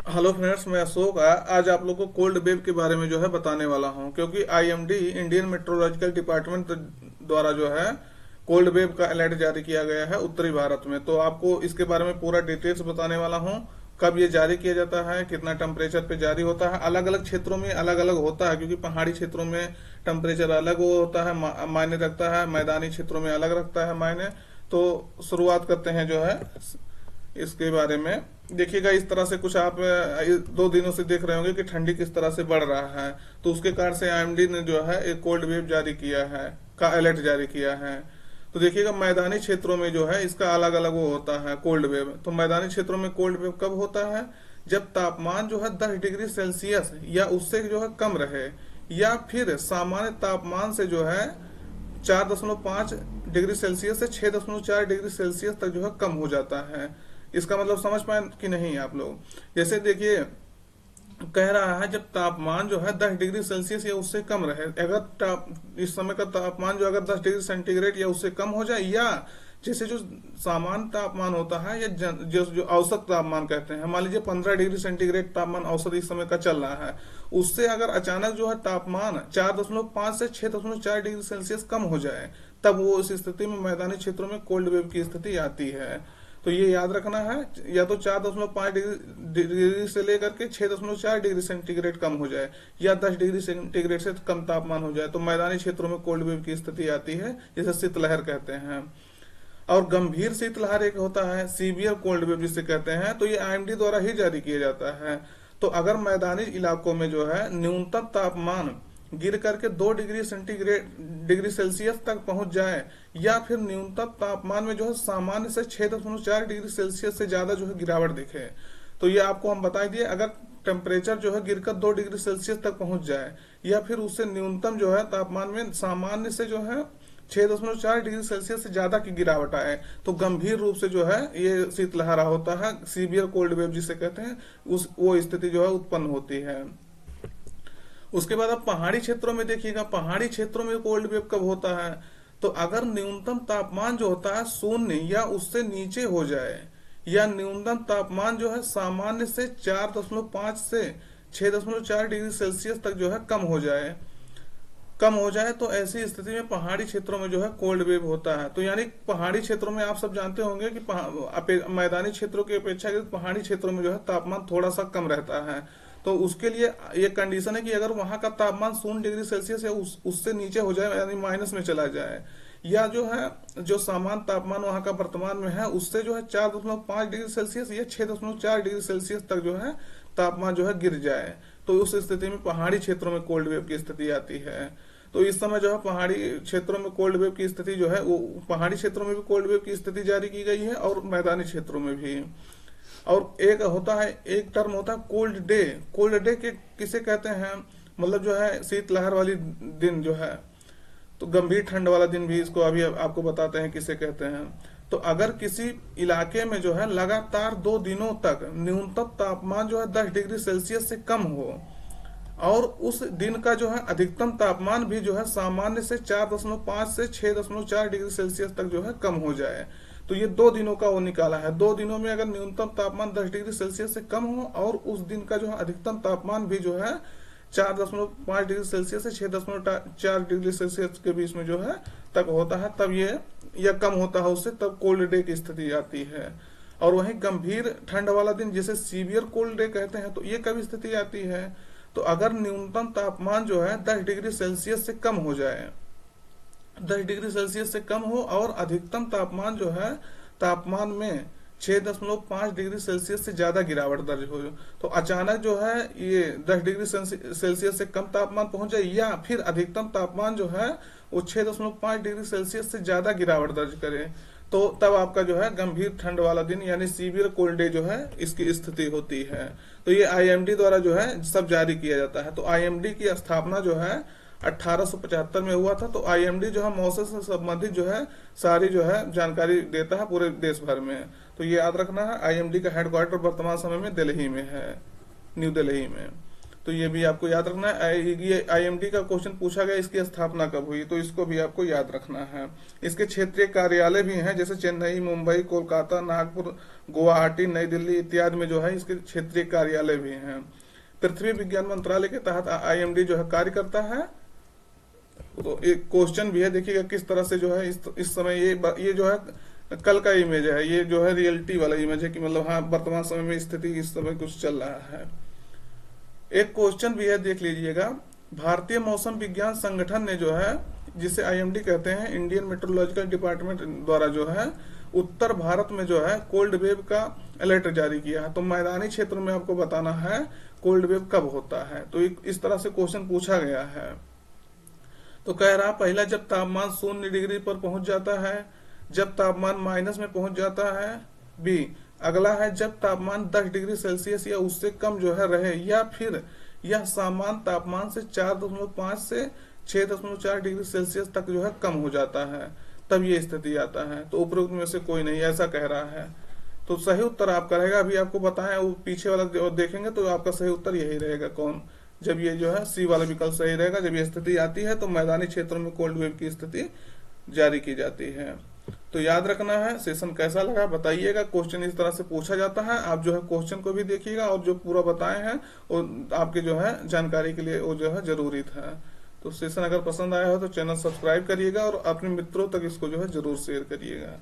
Hello friends, मैं अशोक। आज आप लोग को कोल्ड वेव के बारे में जो है बताने वाला हूं, क्योंकि आईएमडी इंडियन मेट्रोलॉजिकल डिपार्टमेंट द्वारा जो है कोल्ड वेव का अलर्ट जारी किया गया है उत्तरी भारत में। तो आपको इसके बारे में पूरा डिटेल्स बताने वाला हूं। कब ये जारी किया जाता है, कितना टेम्परेचर पे जारी होता है, अलग अलग क्षेत्रों में अलग अलग होता है, क्योंकि पहाड़ी क्षेत्रों में टेम्परेचर अलग वो होता है, मायने रखता है, मैदानी क्षेत्रों में अलग रखता है मायने। तो शुरुआत करते हैं जो है इसके बारे में। देखिएगा, इस तरह से कुछ आप 2 दिनों से देख रहे होंगे कि ठंडी किस तरह से बढ़ रहा है। तो उसके कारण से आईएमडी ने जो है एक कोल्ड वेव जारी किया है, का अलर्ट जारी किया है। तो देखिएगा, मैदानी क्षेत्रों में जो है इसका अलग अलग वो होता है कोल्ड वेव। तो मैदानी क्षेत्रों में कोल्ड वेव कब होता है? जब तापमान जो है 10 डिग्री सेल्सियस या उससे जो है कम रहे, या फिर सामान्य तापमान से जो है 4.5 डिग्री सेल्सियस से 6.4 डिग्री सेल्सियस तक जो है कम हो जाता है। इसका मतलब समझ पाए कि नहीं आप लोग? जैसे देखिए, कह रहा है जब तापमान जो है 10 डिग्री सेल्सियस या उससे कम रहे, अगर इस समय का तापमान जो अगर 10 डिग्री सेंटीग्रेड या उससे कम हो जाए, या जैसे जो सामान्य तापमान होता है या जो औसत तापमान कहते हैं, मान लीजिए 15 डिग्री सेंटीग्रेड तापमान औसत इस समय का चल रहा है, उससे अगर अचानक जो है तापमान 4.5 से 6.4 डिग्री सेल्सियस कम हो जाए, तब वो इस स्थिति में मैदानी क्षेत्रों में कोल्ड वेव की स्थिति आती है। तो ये याद रखना है, या तो 4.5 डिग्री से लेकर के 6.4 डिग्री सेंटीग्रेड कम हो जाए, या 10 डिग्री सेंटीग्रेड से कम तापमान हो जाए, तो मैदानी क्षेत्रों में कोल्ड वेव की स्थिति आती है, जिसे शीतलहर कहते हैं। और गंभीर शीतलहर एक होता है, सीवियर कोल्ड वेव जिसे कहते हैं, तो ये आईएमडी द्वारा ही जारी किया जाता है। तो अगर मैदानी इलाकों में जो है न्यूनतम तापमान गिर करके 2 डिग्री सेल्सियस तक पहुंच जाए, या फिर न्यूनतम तापमान में जो है सामान्य से 6.4 डिग्री सेल्सियस से ज्यादा जो है गिरावट दिखे, तो ये आपको हम बता दिए। अगर टेम्परेचर जो है गिरकर 2 डिग्री सेल्सियस तक पहुंच जाए, या फिर उससे न्यूनतम जो है तापमान में सामान्य से जो है 6.4 डिग्री सेल्सियस से ज्यादा की गिरावट आए, तो गंभीर रूप से जो है ये शीतलहर होता है, सीवियर कोल्ड वेव जिसे कहते हैं, उस वो स्थिति जो है उत्पन्न होती है। उसके बाद आप पहाड़ी क्षेत्रों में देखिएगा, पहाड़ी क्षेत्रों में कोल्ड वेव कब होता है? तो अगर न्यूनतम तापमान जो होता है 0 या उससे नीचे हो जाए, या न्यूनतम तापमान जो है सामान्य से 4.5 से 6.4 डिग्री सेल्सियस तक जो है कम हो जाए, तो ऐसी स्थिति में पहाड़ी क्षेत्रों में जो है कोल्ड वेव होता है। तो यानी पहाड़ी क्षेत्रों में आप सब जानते होंगे कि मैदानी क्षेत्रों की अपेक्षा पहाड़ी क्षेत्रों में जो है तापमान थोड़ा सा कम रहता है। तो उसके लिए ये कंडीशन है कि अगर वहां का तापमान 0 डिग्री सेल्सियस या उससे नीचे हो जाए, यानी माइनस में चला जाए, या जो है जो सामान्य तापमान वहां का वर्तमान में है उससे जो है 4.5 डिग्री सेल्सियस या 6.4 डिग्री सेल्सियस तक जो है तापमान जो है गिर जाए, तो उस स्थिति में पहाड़ी क्षेत्रों में कोल्ड वेव की स्थिति आती है। तो इस समय जो है पहाड़ी क्षेत्रों में कोल्ड वेव की स्थिति जो है, वो पहाड़ी क्षेत्रों में भी कोल्ड वेव की स्थिति जारी की गई है, और मैदानी क्षेत्रों में भी। और एक होता है, एक टर्म होता है कोल्ड डे। कोल्ड डे के किसे कहते हैं? मतलब जो है शीतलहर वाली दिन जो है, तो गंभीर ठंड वाला दिन भी इसको अभी आपको बताते हैं किसे कहते हैं। तो अगर किसी इलाके में जो है लगातार 2 दिनों तक न्यूनतम तापमान जो है 10 डिग्री सेल्सियस से कम हो, और उस दिन का जो है अधिकतम तापमान भी जो है सामान्य से 4.5 से 6.4 डिग्री सेल्सियस तक जो है कम हो जाए, तो ये 2 दिनों का वो निकाला है। 2 दिनों में अगर न्यूनतम तापमान 10 डिग्री सेल्सियस से कम हो, और उस दिन का जो है अधिकतम तापमान भी जो है 4.5 डिग्री सेल्सियस से 6.4 डिग्री सेल्सियस के बीच में जो है तक होता है, तब ये या कम होता है उससे, तब कोल्ड डे की स्थिति आती है। और वहीं गंभीर ठंड वाला दिन जिसे सीवियर कोल्ड डे कहते हैं, तो ये कब स्थिति आती है? तो अगर न्यूनतम तापमान जो है 10 डिग्री सेल्सियस से कम हो जाए, 10 डिग्री सेल्सियस से कम हो, और अधिकतम तापमान जो है तापमान में 6.5 डिग्री सेल्सियस से ज्यादा गिरावट दर्ज हो, तो अचानक जो है ये 10 डिग्री सेल्सियस से कम तापमान पहुंच जाए, या फिर अधिकतम तापमान जो है वो 6.5 डिग्री सेल्सियस से ज्यादा गिरावट दर्ज करे, तो तब आपका जो है गंभीर ठंड वाला दिन यानी सीवियर कोल्ड डे जो है इसकी स्थिति होती है। तो ये आईएमडी द्वारा जो है सब जारी किया जाता है। तो आईएमडी की स्थापना जो है 1875 में हुआ था। तो आईएमडी जो है मौसम से संबंधित जो है सारी जो है जानकारी देता है पूरे देश भर में। तो ये याद रखना है, आईएमडी का हेडक्वार्टर वर्तमान समय में दिल्ली में है, न्यू दिल्ली में। तो ये भी आपको याद रखना है। ये आईएमडी का क्वेश्चन पूछा गया, इसकी स्थापना कब हुई, तो इसको भी आपको याद रखना है। इसके क्षेत्रीय कार्यालय भी हैं, जैसे चेन्नई, मुंबई, कोलकाता, नागपुर, गुवाहाटी, नई दिल्ली इत्यादि में जो है इसके क्षेत्रीय कार्यालय भी हैं। पृथ्वी विज्ञान मंत्रालय के तहत आईएमडी जो है कार्य करता है। तो एक क्वेश्चन भी है, देखिएगा किस तरह से जो है इस समय ये जो है कल का इमेज है, ये जो है रियलिटी वाला इमेज है कि मतलब हाँ वर्तमान समय में स्थिति इस समय कुछ चल रहा है। एक क्वेश्चन भी है, देख लीजिएगा। भारतीय मौसम विज्ञान संगठन ने जो है, जिसे आईएमडी कहते हैं, इंडियन मेट्रोलॉजिकल डिपार्टमेंट द्वारा जो है उत्तर भारत में जो है कोल्ड वेव का अलर्ट जारी किया है। तो मैदानी क्षेत्र में आपको बताना है कोल्ड वेव कब होता है। तो इस तरह से क्वेश्चन पूछा गया है। तो कह रहा पहला, जब तापमान 0 डिग्री पर पहुंच जाता है, जब तापमान माइनस में पहुंच जाता है। बी, अगला है जब तापमान 10 डिग्री सेल्सियस या उससे कम जो है रहे, या फिर यह सामान्य तापमान से 4.5 से 6.4 डिग्री सेल्सियस तक जो है कम हो जाता है, तब ये स्थिति आता है। तो उपरोक्त में से कोई नहीं, ऐसा कह रहा है। तो सही उत्तर आपका रहेगा, अभी आपको बताएं, वो पीछे वाला देखेंगे तो आपका सही उत्तर यही रहेगा। कौन? जब ये जो है सी वाला विकल्प सही रहेगा। जब ये स्थिति आती है तो मैदानी क्षेत्रों में कोल्ड वेव की स्थिति जारी की जाती है। तो याद रखना है। सेशन कैसा लगा बताइएगा। क्वेश्चन इस तरह से पूछा जाता है, आप जो है क्वेश्चन को भी देखिएगा और जो पूरा बताए हैं वो आपके जो है जानकारी के लिए वो जो है जरूरी था। तो सेशन अगर पसंद आया हो तो चैनल सब्सक्राइब करिएगा और अपने मित्रों तक इसको जो है जरूर शेयर करिएगा।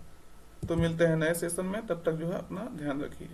तो मिलते हैं नए सेशन में, तब तक जो है अपना ध्यान रखिए।